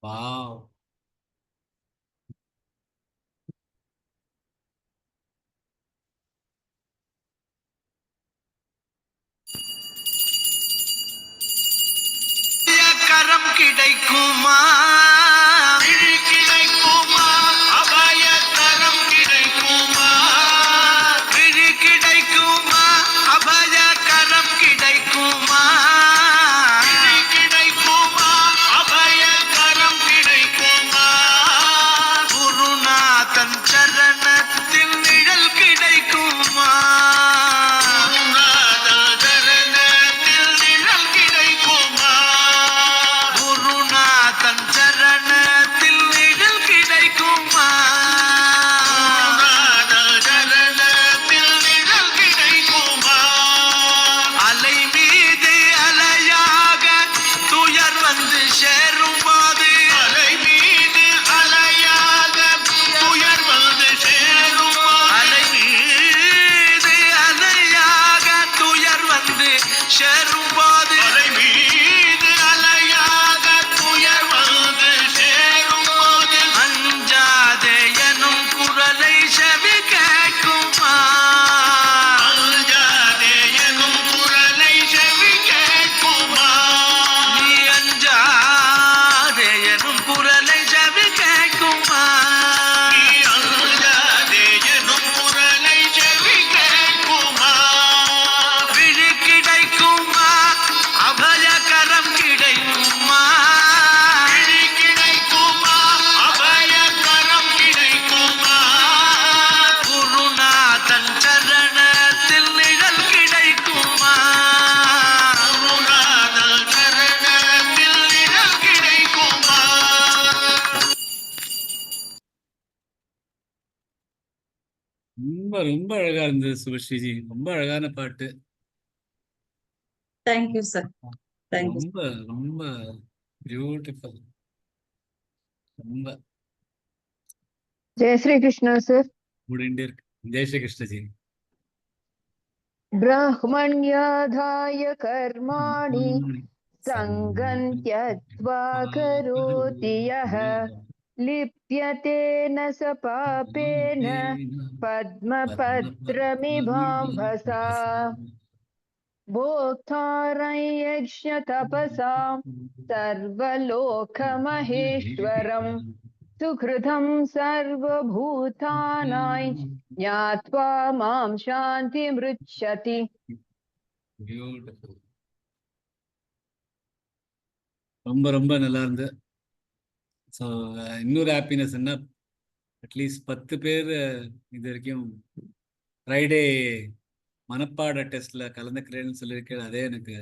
Wow. கரம் கிடைக்குமா, கிடைக்குமா, அபய கரம் கிடைக்குமா, கிடைக்குமா, அபய கரம் கிடைக்குமா, கிடைக்குமா, அபய கரம் கிடைக்குமா, குருநாதன் சரணத்தில் நிழல் கிடைக்குமா, சேரும்போது அலை மீது அலையாக துயர் வந்து சேரும்போது அஞ்சாதே எனும் குரலை செவி கேட்குமா, அஞ்சாதே எனும் குரலை செவி கேட்குமா, நீ அஞ்சாதே எனும் குரலை செவி கேட்குமா, நீ அஞ்சாதே எனும் குரலை செவி கேட்குமா, அபயகரம் கிடைக்குமா, கிடைக்குமா, அபயகரம் கிடைக்குமா, குருநாதன் சரணத்தில் நிழல் கிடைக்குமா, குருநாதன் சரணத்தில் நிழல் கிடைக்குமா. ரொம்ப ரொம்ப அழகா இருந்தது சுபஸ்ரீஜி. ரொம்ப அழகான பாட்டு. Thank you sir. தேங்க்யூ. ரொம்ப ரொம்ப பியூட்டிஃபுல். ரொம்ப जय श्री कृष्ण सर. முடிண்டே இருக்கு. ஜெய் ஸ்ரீ கிருஷ்ணஜி. ब्रह्मण्याधाय कर्माणि सङ्गं त्यक्त्वा करोति यः लिप्यते न स पापेन पद्मपत्रमिवाम्भसा भोक्तारं यज्ञतपसां सर्वलोकमहेश्वरम् सुकृतं सर्वभूतानां ज्ञात्वा मां शान्तिमृच्छति. பியூட்டிஃபுல். ரொம்ப ரொம்ப நல்லா இருந்து. ஸோ இன்னொரு ஹாப்பினஸ் என்ன, அட்லீஸ்ட் 10 பேர் இது வரைக்கும் ஃப்ரைடே மனப்பாட டெஸ்ட்ல கலந்துக்கிறேன்னு சொல்லியிருக்கேன். அதே எனக்கு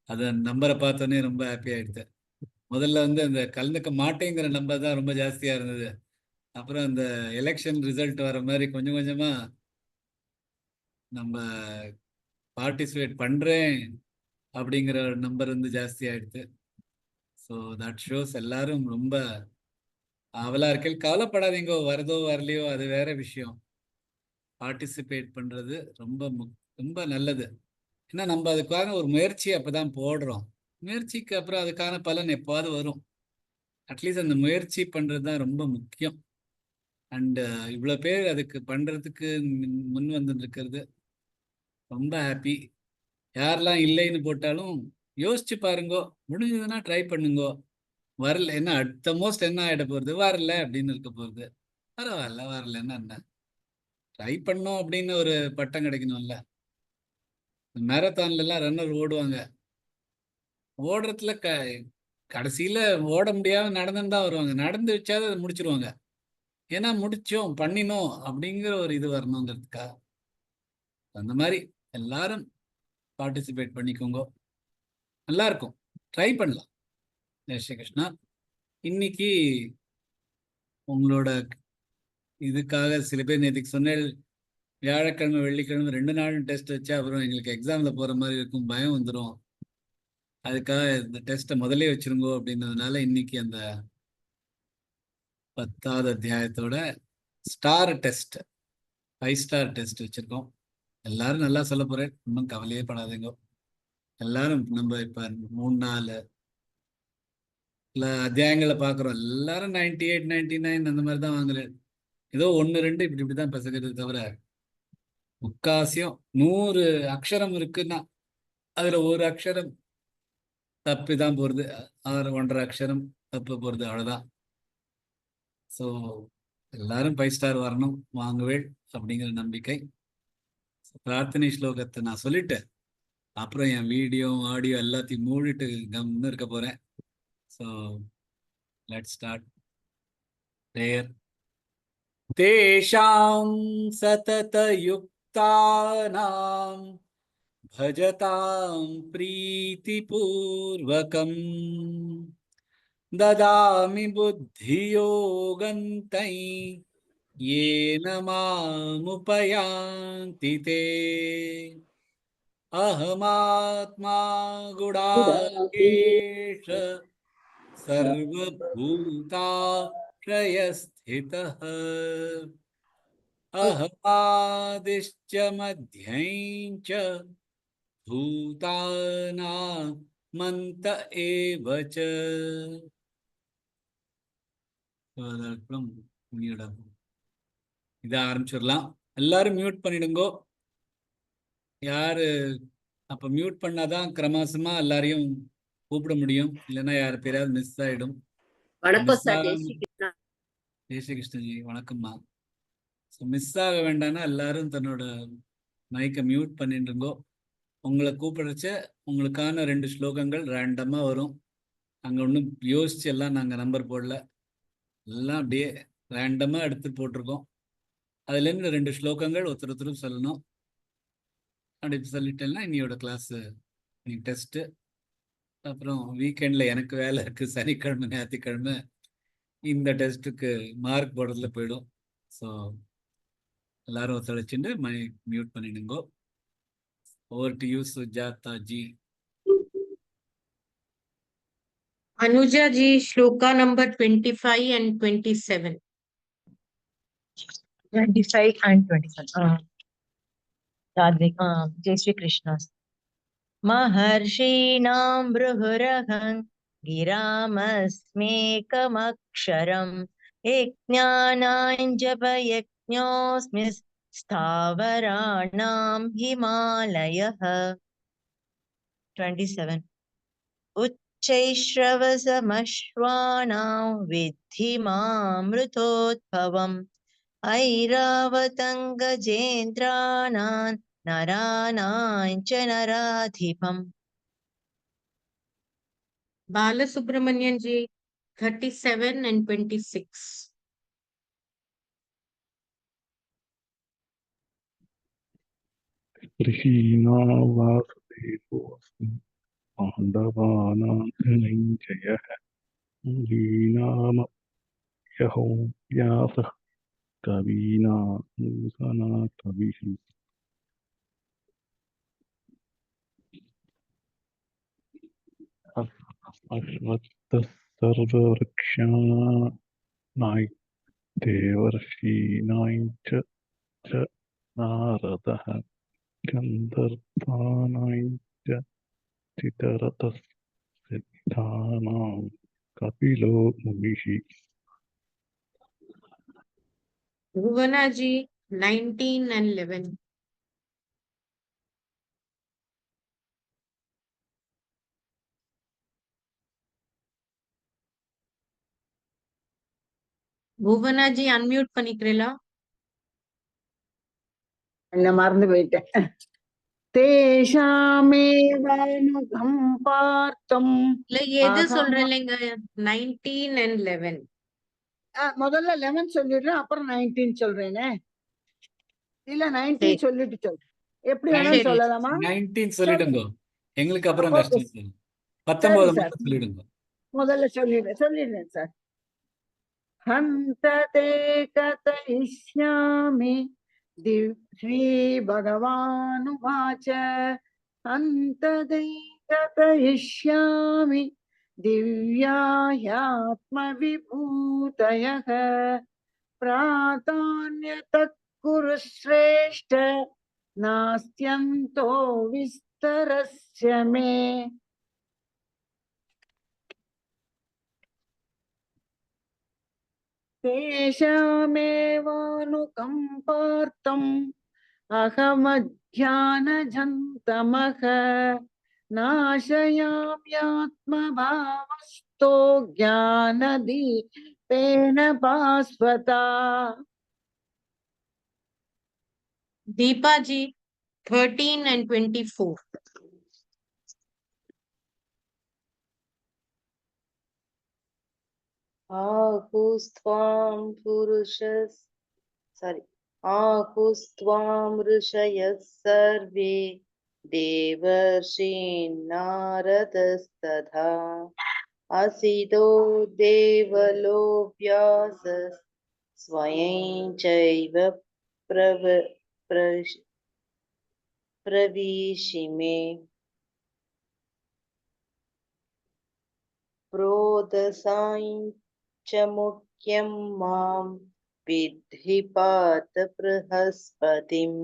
அதை நம்பரை பார்த்தோன்னே ரொம்ப ஹாப்பி ஆயிடுது. முதல்ல வந்து அந்த கலந்துக்க மாட்டேங்கிற நம்பர் தான் ரொம்ப ஜாஸ்தியா இருந்தது. அப்புறம் அந்த எலெக்ஷன் ரிசல்ட் வர மாதிரி கொஞ்சம் கொஞ்சமா நம்ம பார்ட்டிசிபேட் பண்றேன் அப்படிங்கிற நம்பர் வந்து ஜாஸ்தி ஆயிடுது. ஸோ தட் ஷோஸ் எல்லாரும் ரொம்ப அவலா இருக்கேன். கவலைப்படாதீங்க, வரதோ வரலையோ அது வேற விஷயம். பார்ட்டிசிபேட் பண்றது ரொம்ப ரொம்ப நல்லது. ஏன்னா நம்ம அதுக்கான ஒரு முயற்சி அப்பதான் போடுறோம். முயற்சிக்கு அப்புறம் அதுக்கான பலன் எப்பாவது வரும். அட்லீஸ்ட் அந்த முயற்சி பண்றது தான் ரொம்ப முக்கியம். அண்ட் இவ்வளோ பேர் அதுக்கு பண்றதுக்கு முன் வந்து இருக்கிறது ரொம்ப ஹாப்பி. யாரெல்லாம் இல்லைன்னு போட்டாலும் யோசிச்சு பாருங்கோ, முடிஞ்சதுன்னா ட்ரை பண்ணுங்கோ. வரல என்ன அடுத்த மோஸ்ட் என்ன ஆகிட போகிறது, வரல அப்படின்னு இருக்க போகிறது. பரவாயில்ல, வரலன்னா என்ன, ட்ரை பண்ணோம் அப்படின்னு ஒரு பட்டம் கிடைக்கணும்ல. மேரத்தான்லாம் ரன்னர் ஓடுவாங்க, ஓடுறதுல கடைசியில் ஓட முடியாமல் நடந்துன்னு தான் வருவாங்க. நடந்து வச்சாவது அதை முடிச்சிருவாங்க. ஏன்னா முடிச்சோம் பண்ணினோம் அப்படிங்கிற ஒரு இது வரணுங்கிறதுக்கா. அந்த மாதிரி எல்லாரும் பார்ட்டிசிபேட் பண்ணிக்கோங்க, நல்லா இருக்கும், ட்ரை பண்ணலாம். ஜெய் ஸ்ரீ கிருஷ்ணா. இன்னைக்கு உங்களோட இதுக்காக சில பேர் நேற்றுக்கு சொன்னேன், வியாழக்கிழமை வெள்ளிக்கிழமை 2 நாளும் டெஸ்ட் வச்சா அப்புறம் எங்களுக்கு எக்ஸாமில் போகிற மாதிரி இருக்கும், பயம் வந்துடும், அதுக்காக இந்த டெஸ்ட்டை முதலே வச்சுருங்கோ அப்படின்றதுனால இன்னைக்கு அந்த 10வது அத்தியாயத்தோட ஸ்டார் டெஸ்ட், 5 ஸ்டார் டெஸ்ட் வச்சுருக்கோம். எல்லாரும் நல்லா சொல்ல போகிறேன், இன்னும் கவலையே படாதீங்க. எல்லாரும் நம்ம இப்போ 3-4 அத்தியாயங்களை பார்க்குறோம், எல்லாரும் 98 99 அந்த மாதிரி தான் வாங்குறேன். ஏதோ 1 2 இப்படிதான் பசங்கிறது தவிர முக்காசியம் 100 அக்ஷரம் இருக்குன்னா அதுல ஒரு அக்ஷரம் தப்பி தான் போறது, 1.5 அக்ஷரம் தப்பு போறது, அவ்வளவுதான். ஸோ எல்லாரும் 5 ஸ்டார் வரணும், வாங்குவேள் அப்படிங்கிற நம்பிக்கை. பிரார்த்தனை ஸ்லோகத்தை நான் சொல்லிட்டேன், அப்புறம் என் வீடியோ ஆடியோ எல்லாத்தையும் மூடிட்டு கம்னு இருக்க போறேன். So let's start. தேர் தேஷாம் சததயுக்தானாம் பஜதாம் பிரீதிபூர்வகம் ததாமி புத்தியோகந்தை येन मामुपयान्ति ते अहमात्मा गुडाकेश सर्वभूताश्रयस्थितः अहमादिश्च मध्यं च भूतानामन्त एव च. இதை ஆரம்பிச்சிடலாம். எல்லாரும் மியூட் பண்ணிடுங்கோ. யாரு அப்ப மியூட் பண்ணாதான் கிரமாசமா எல்லாரையும் கூப்பிட முடியும், இல்லைன்னா யார் பேராவது மிஸ் ஆயிடும். வணக்கம் சார். ஜெய் ஸ்ரீ கிருஷ்ணஜி, வணக்கம்மா. ஸோ மிஸ் ஆக வேண்டாம்னா எல்லாரும் தன்னோட மைக்கை மியூட் பண்ணிட்டுருங்கோ. உங்களை கூப்பிடுறச்ச உங்களுக்கான 2 ஸ்லோகங்கள் ரேண்டமாக வரும். அங்கே ஒன்றும் யோசிச்சு எல்லாம் நாங்கள் நம்பர் போடல, எல்லாம் அப்படியே ரேண்டமாக எடுத்து போட்டிருக்கோம். அதுலேருந்து 2 ஸ்லோகங்கள் ஒருத்தரும் சொல்லணும். அப்படி சொல்லிட்டேன்னா இன்னையோட கிளாஸு இன்னைக்கு டெஸ்ட்டு. அப்புறம் வீக்கெண்டில் எனக்கு வேலை இருக்குது, சனிக்கிழமை ஞாயிற்றுக்கிழமை இந்த டெஸ்ட்டுக்கு மார்க் போடுறதுல போயிடும். ஸோ எல்லாரும் ஒத்துழைச்சிட்டு மியூட் பண்ணிடுங்கோ. Over to you Sujatha ji. Anuja ji, shloka number 25 and 27. 25 and 27. Jai Shri Krishna. Maharshīnām bruhuraham giramasmekamakṣaram yajñānāṃ japayajñosmi sthavarāణāṃ himalayah. 27. उच्चैश्रवसमश्वानां विद्धि मामृतोद्भवम् ऐरावतं नराणां च नराधिपम्. Balasubramanian ji, 37 and 26. ऋषीणां वासुदेवोऽस्मि पाण्डवानां धनञ्जयः मुनीनामप्यहो व्यासः कवीनां कविः अश्वत्थः सर्ववृक्षाणां देवर्षीणां च नारदः गन्धर्वाणां च चितरथसिद्धानां कपिलो मुनिः. Bhuvana ji, 19 and 11. Bhuvana ji, unmute பண்ணிக்கிறீங்களா? என்ன மறந்து போயிட்டேன். தேஷாமேவனுகம் பார்த்தம். இல்ல எது ஆஹா. சொல்றீங்க? 19 and 11. முதல்ல 11 சொல்லிடுறேன், அப்புறம் 19 சொல்றேனே. இல்ல 19 சரி. சொல்லிட்டு சொல். எப்படி வேணாலும் சரி. சொல்லலாமா? 19 சொல்லிடுங்க, எங்களுக்கு அப்புறம் Okay. கஷ்டம் இல்லை. 19 சரி, மட்டும் சொல்லிடுங்க. முதல்ல சொல்லிடுறேன் சார். ஹந்த தே கதயிஷ்யாமி ஸ்ரீ பகவானுவாச்ச. ஹந்த தே கதயிஷ்யாமி திவ்யாஹ்யாத்ம விபூதயः பிராதான்யதः குரு ஸ்ரேஷ்ட நாஸ்த்யந்தோ விஸ்தரஸ்ய மே. तेषामेवानुकम्पार्थम् अहमध्यानजन्तमः नाशयाम्यात्मभावस्तो ज्ञानदीपेन भास्वता. Deepa ji, 13 and 24. आहुस्त्वां पुरुषस् आहुस्त्वां ऋषयः सर्वे देवर्षीन्नारदस्तथा असितो देवलो व्यासः स्वयं चैव प्रविशिमे प्रोदसां च मुख्यं मां विद्धि पात बृहस्पतिम्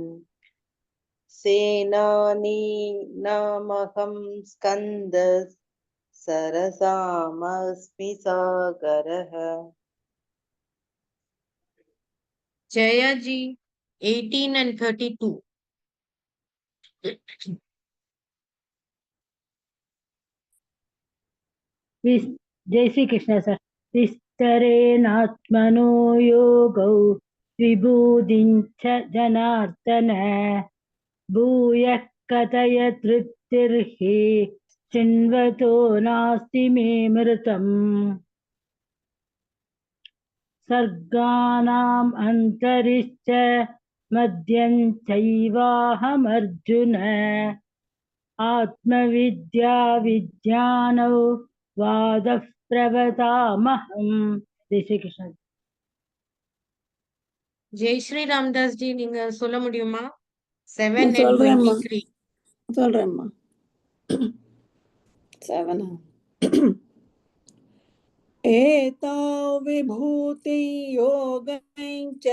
सेनानीनामहं स्कन्दः सरसामस्मि सागरः. Jaya ji, 18 and 32. जय श्री कृष्ण सर. विस्तरेणात्मनो योगौ विभूतिञ्च जनार्दन भूयः कथय तृप्तिर्हि चिन्वतो नास्ति मे मृतम्. सर्गाणाम् अन्तरिश्च मध्यं चैवाहमर्जुन आत्मविद्या विज्ञानौ वादः प्रवतामहम्. जय Shri Krishna. Jai Shri Ramdas ji, நீங்க சொல்ல முடியுமா? 7 and சொல்றேம்மா 23. சொல்றேம்மா 7 एताव विभूति योगञ्च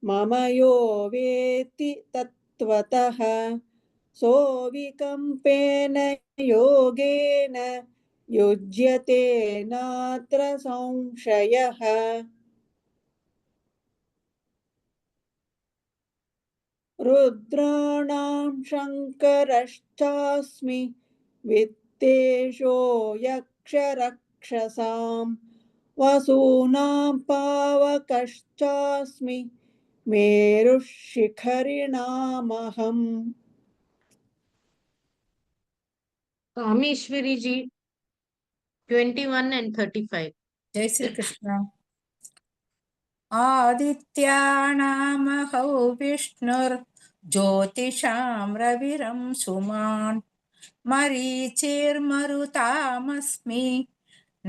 मम यो वेत्ति तत्त्वतः सोऽविकम्पेन योगेन युज्यते नात्र संशयः. रुद्राणां शङ्करश्चास्मि वित्तेषो यक्षरक्षसां वसूनां पावकश्चास्मि मेरुः शिखरिणामहम्. Kameshwari ji, 21 and 35. जय श्री कृष्ण. आदित्यानामहौ विष्णुर्ज्योतिषां रविरंशुमान् मरीचिर्मरुतामस्मि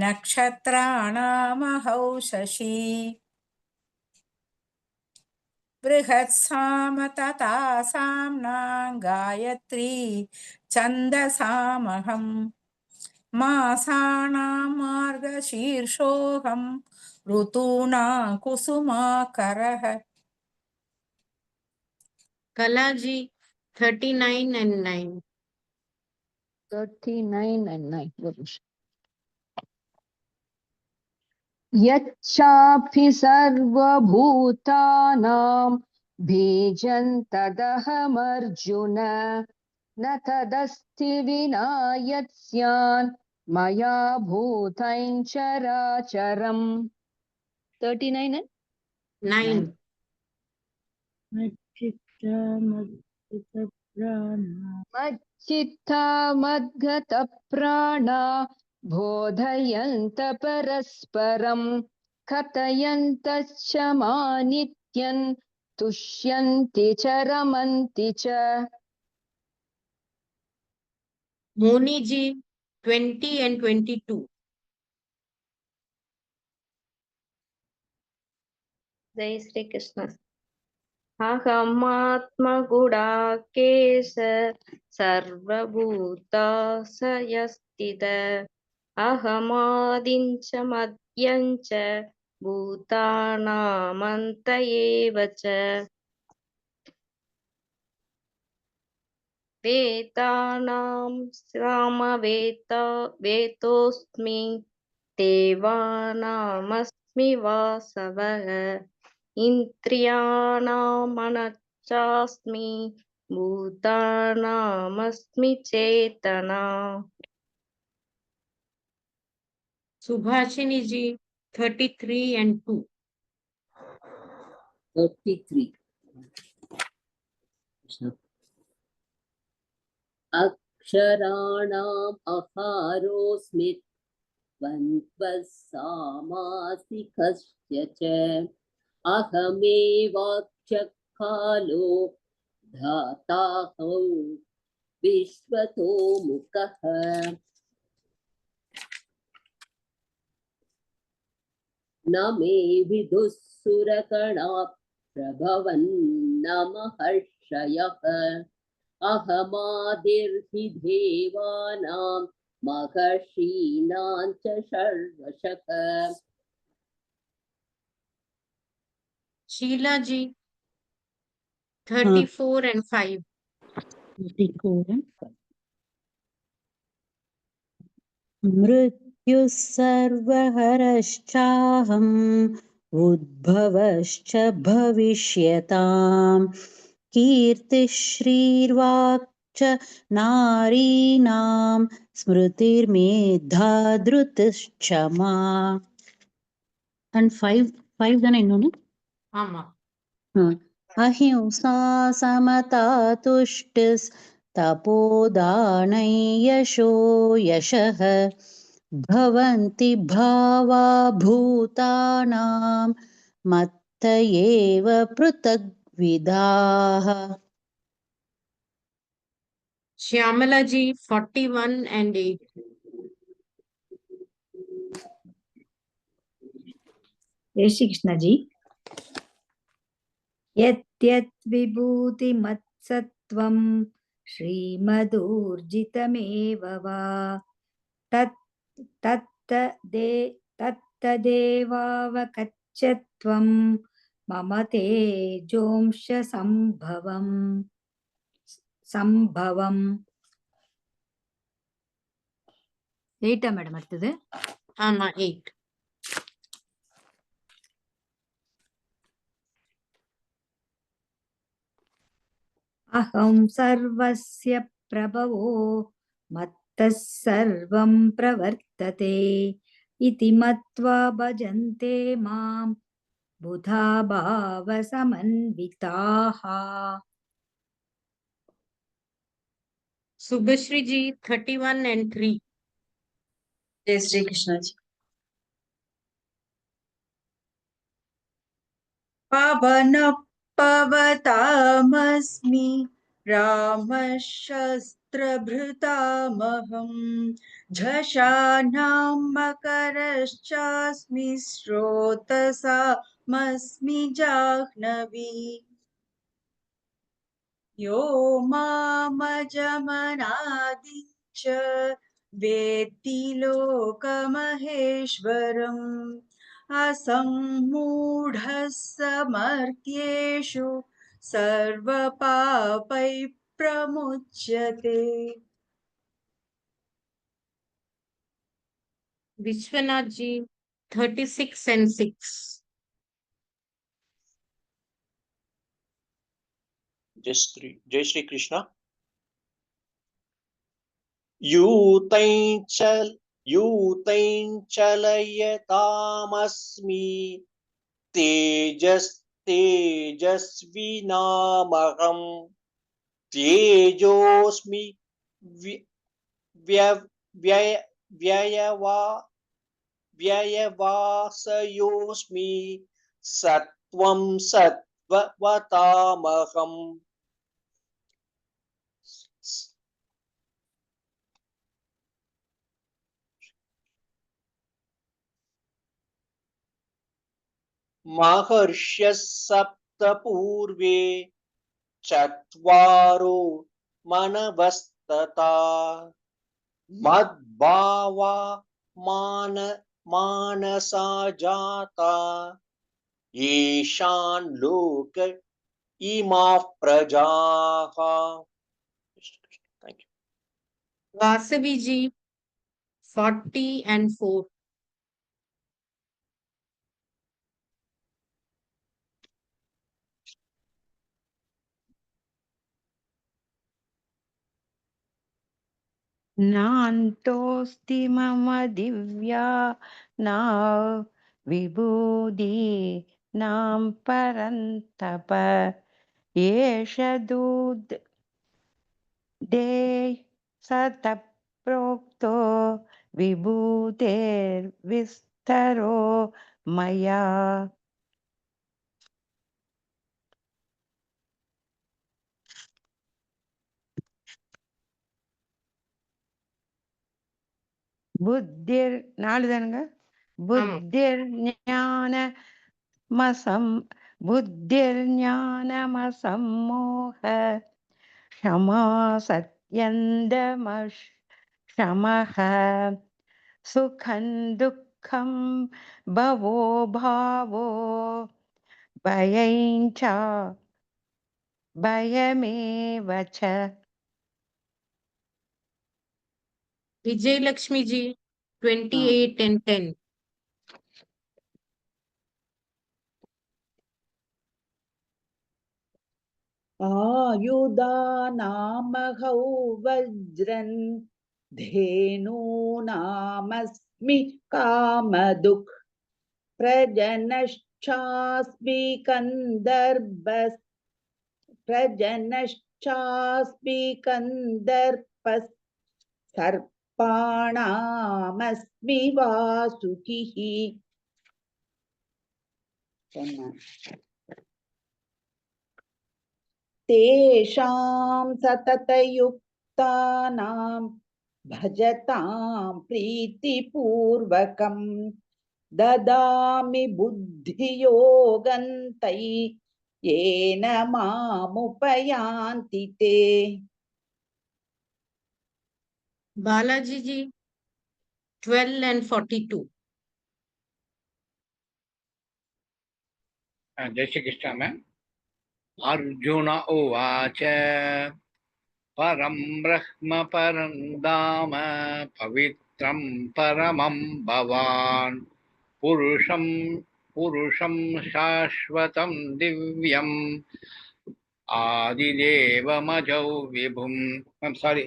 नक्षत्राणामहौ शशी बृहत्साम तथा साम्नां Gayatri छन्दसामहम् मासानां मार्गशीर्षोऽहं ऋतूनां कुसुमाकरः. Kala ji, 39 and 9. 39 and 9. यच्चापि सर्वभूतानां बीजं तदहमर्जुन न तदस्ति विना यत्स्यान् मया भूतं चराचरम्. 39 and 9. मच्चित्ता मद्गतप्राणा बोधयन्त परस्परं कथयन्तश्च मानित्यन् तुष्यन्ति च रमन्ति च. Moni ji, 20 and 22. जय श्री कृष्ण. अहमात्मगुडाकेश सर्वभूताशयस्थित अहमादिञ्च मध्यञ्च भूतानामन्त एव च. वेदानां सामवेतोऽस्मि देवानामस्मि प्राणानामस्मि वासवः इन्द्रियाणामनश्चास्मि भूतानामस्मि चेतना। Subhashini ji, 33 and 2. 33. अक्षराणाम् अहारोऽस्मि द्वन्द्वः सामासिकस्य च अहमेवाक्षकालो धाताहौ विश्वतो मुखः न मे विदुः सुरगणा प्रभवन्न महर्षयः अहमादिर्हि देवानां महर्षीणां च सर्वशः। Sheila ji, 34 and 5. मृत्युः सर्वहरश्चाहम् उद्भवश्च भविष्यताम् कीर्तिः श्रीर्वाक् च नारीणां स्मृतिर्मेधा धृतिश्चमा. And five தானே இன்னொன்னு? Ama. अहिंसा समता तुष्टिस् तपोदानै यशो यशः भवन्ति भावा भूतानां मत्त एव पृथग्विधाः. Shyamala ji, 41 and 8. जय श्री कृष्ण जी। यत् विभूतिमत्सत्त्वं श्रीमदूर्जितमेव वा तत्तदेवावकच्चत्वं मम तेजोंश संभवम्. एटा मैडम அடுத்தது? Ama, 8. अहं सर्वस्य प्रभवो मत्तः सर्वं प्रवर्तते इति मत्वा भजन्ते मां बुधा भावसमन्विताः. Subhashri ji, 31 and 3. जय श्री कृष्ण जी। पवनः पवतामस्मि रामशस्त्रभृतामहम् झषाणां मकरश्चास्मि स्रोतसामस्मि जाह्नवी यो मामजमनादि च वेत्ति लोकमहेश्वरम् असम्मूढः समर्थ्येषु सर्वपापैः प्रमुच्यते. Vishwanath ji, 36 and 6. जय श्री कृष्ण। यूतैञ्चलयतामस्मि तेजस्विनामहम् तेजोऽस्मि व्ययवासयोऽस्मि सत्त्वं सत्त्ववतामहम्। महर्ष्यः सप्त पूर्वे चत्वारो मनवस्तथा मद्भावा मानसा जाता येषान् लोक इमाः प्रजाः। Thank you. Vasavi ji, 40 and 4. नान्तोऽस्ति मम दिव्या नाव विभूतीनां परन्तप एष दे सतः प्रोक्तो विभूतेर्विस्तरो मया புத்திர் நாலு தானுங்க புத்திர்ஞானமசம்மோக क्षमा सत्यन्दमः क्षमः सुखं दुःखं भवो भावो भयं च भयमेव च Vijay Lakshmi ji, 28 and 10. आयुधानामहौ वज्रन् धेनूनामस्मि कामदुक् प्रजनश्चास्मि कन्दर्पः सर्पाणामस्मि वासुकिः तेषां सततयुक्तानां भजतां प्रीतिपूर्वकं ददामि बुद्धियोगं तै येन मामुपयान्ति ते। Balaji ji, 12 and 42. जय श्री कृष्ण मैम। अर्जुन उवाच परं ब्रह्म परं धाम पवित्रं परमं भवान् पुरुषं शाश्वतं दिव्यम् आदिदेवमजौ विभुम्। Ma'am sorry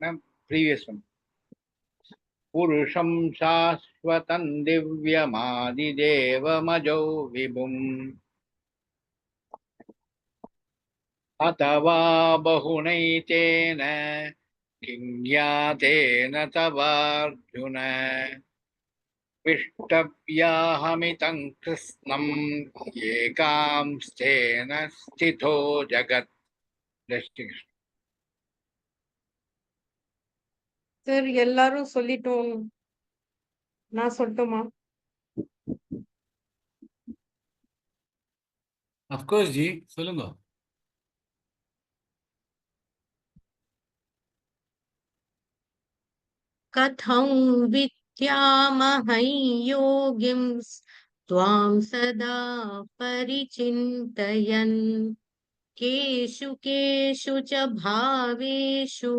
ma'am previous one. पुरुषं शाश्वतं दिव्यमादिदेवमजौ विभुम् अथवा बहुनैतेन किं ज्ञातेन तवार्जुन विष्टव्याहमितं कृत्स्नम् एकांस्तेन स्थितो जगत्। Sir, எல்லாரும் சொல்லிட்டோம். நான் சொல்லட்டுமா? Of course ஜி, சொல்லுங்க. कथं विद्यामहं योगिं त्वां सदा परिचिन्तयन् केषु केषु च भावेषु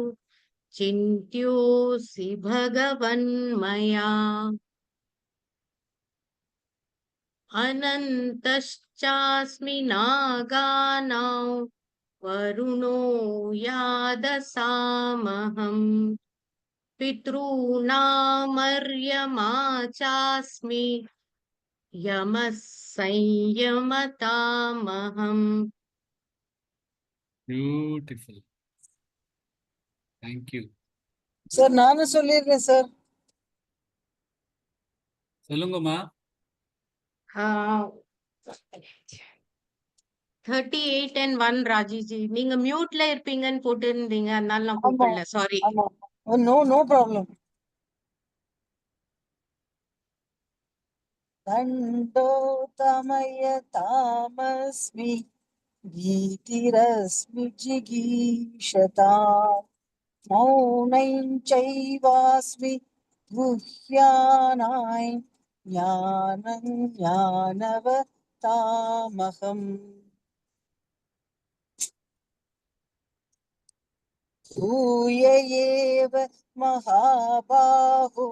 चिन्त्योऽसि भगवन्मया अनन्तश्चास्मि नागानां वरुणो यादसामहम् पितॄणामर्यमा चास्मि यमः संयमतामहम्. Beautiful. Thank you. சார் நானும் சொல்லிடுறேன் சார். சொல்லுங்கம்மா. 38 and 1 ராஜிஜி, நீங்க மியூட்ல இருப்பீங்கன்னு போட்டிருந்தீங்க, அதனால நான் கூப்பிடல. சாரி. No problem. தண்டோதமய தாமஸ்மி கீதிரஸ்மி ஜிகீஷதா மௌனைம் சைவாஸ்மி குஹ்யானாய் ஞானம் ஞானவதாமகம் भूय एव महाबाहो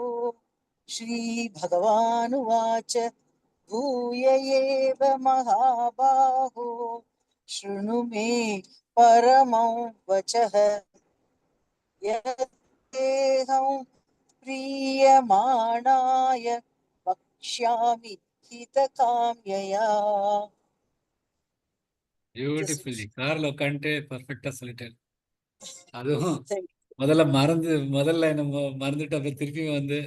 श्रीभगवानुवाच भूय एव महाबाहो शृणु मे परमं वचः यदेहं प्रीयमाणाय वक्ष्यामि हितकाम्यया. பியூட்டிஃபுல். கார்ல உட்காந்துட்டு பர்ஃபெக்டா சொல்லிட்டேன். அதுவும் முதல்ல நம்ம மறந்துட்டு அப்புறம் திருப்பி வந்து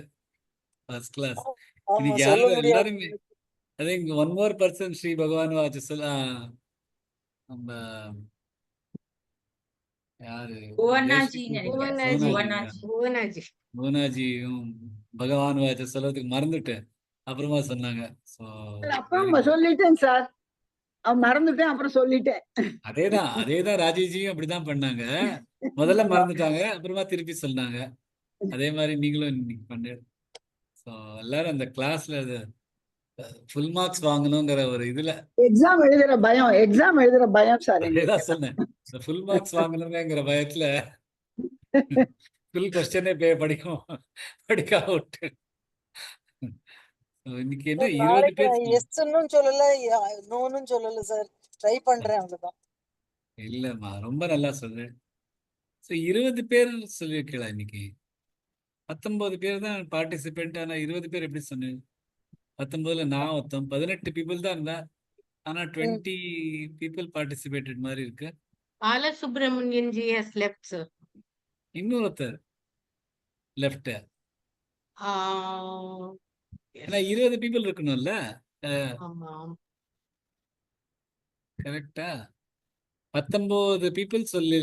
ஃபர்ஸ்ட் கிளாஸ். ஆமா, இன்னைக்கு சொல்ல யாரும் முடியாது. எல்லாருமே I think one more person Sri Bhagavan வாட்ச் சொல்ல நம்ம யாரு புவனாஜி தேஷ்விக்கும் நினைக்கிறேன். புவனாஜி புவனாஜி. புவனாஜி புவனாஜியும் பகவான் வாட்ச் சொல்றதுக்கு மறந்துட்டேன். அப்புறமா சொன்னாங்க. ஸோ அப்புறம் சொல்லிட்டேன் சார், மறந்துட்டேன், அப்புறம் சொல்லிட்டேன். அதேதான் ராஜேஜியும் அப்படிதான் பண்ணாங்க. முதல்ல மறந்துட்டாங்க, அப்புறமா திருப்பி சொன்னாங்க. அதே மாதிரி நீங்களும் இன்னைக்கு பண்ணு. ஸோ எல்லாரும் அந்த கிளாஸ்ல ஃபுல் மார்க்ஸ் வாங்கணுங்கிற ஒரு இதுல எக்ஸாம் எழுதுற பயம் சார். அதேதான் சொன்னேன். இந்த ஃபுல் மார்க்ஸ் வாங்கணுங்கிற பயத்துல ஃபுல் கொஸ்டினே படிக்க விட்டு. இன்னைக்கு என்ன 20 பேர் எஸ்ன்னு சொல்லல, நோன்னு சொல்லல சார். ட்ரை பண்றேன், அவ்வளவுதான். இல்லம்மா, ரொம்ப நல்லா சொல்லு. ஸோ 20 பேர் சொல்லியிருக்கலாம் இன்னைக்கு. 19 பேர் தான் பார்ட்டிசிபென்ட். ஆனா 20 பேர் எப்படி சொன்னேன்? 19ல நான் ஒருத்தன், 18 பீப்புள் தான் இருந்தா. ஆனா 20 பீப்புள் பார்ட்டிசிபேட்டட் மாதிரி இருக்கு. Balasubramanian G has left sir. இன்னொருத்தர் லெஃப்ட். Yes. ஏன்னா 20 பீப்புள் இருக்கணும்ல. ஆமா. கரெக்டா? 19 பீப்புள் சொல்லி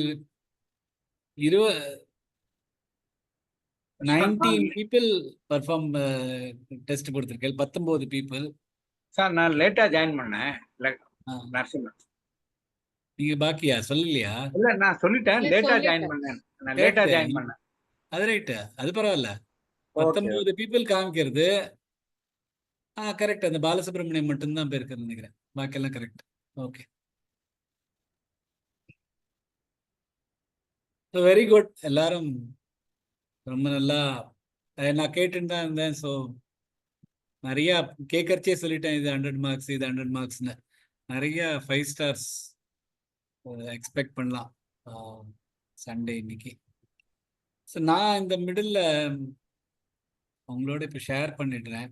19 பீப்புள் பர்ஃபார்ம் டெஸ்ட் கொடுத்துருக்கேன். 19 பீப்புள். சார் நான் லேட்டா ஜாயின் பண்ணேன் நரசிம்மன். நீங்க பாக்கியா சொல்லலையா? இல்ல நான் சொல்லிட்டேன், இல்ல, லேட்டா சொல்லிட்டேன். ஜாயின் பண்ணேன். நான் லேட்டா ஜாயின் பண்ணேன். அது ரைட்டு, அது பரவாயில்ல. 19 பீப்புள் காமிக்கிறது கரெக்ட். அந்த பாலசுப்ரமணியம் மட்டும்தான் போயிருக்குன்னு நினைக்கிறேன். பாக்கியெல்லாம் கரெக்ட். Okay, very good. எல்லாரும் ரொம்ப நல்லா நான் கேட்டுன்னு தான் இருந்தேன். ஸோ நிறையா கேட்கறச்சே சொல்லிட்டேன், இது 100 மார்க்ஸ், இது 100 மார்க்ஸ்னு. நிறைய 5 ஸ்டார்ஸ் எக்ஸ்பெக்ட் பண்ணலாம் சண்டே இன்னைக்கு. ஸோ நான் இந்த மிடில் உங்களோட இப்போ ஷேர் பண்ணிடுறேன்.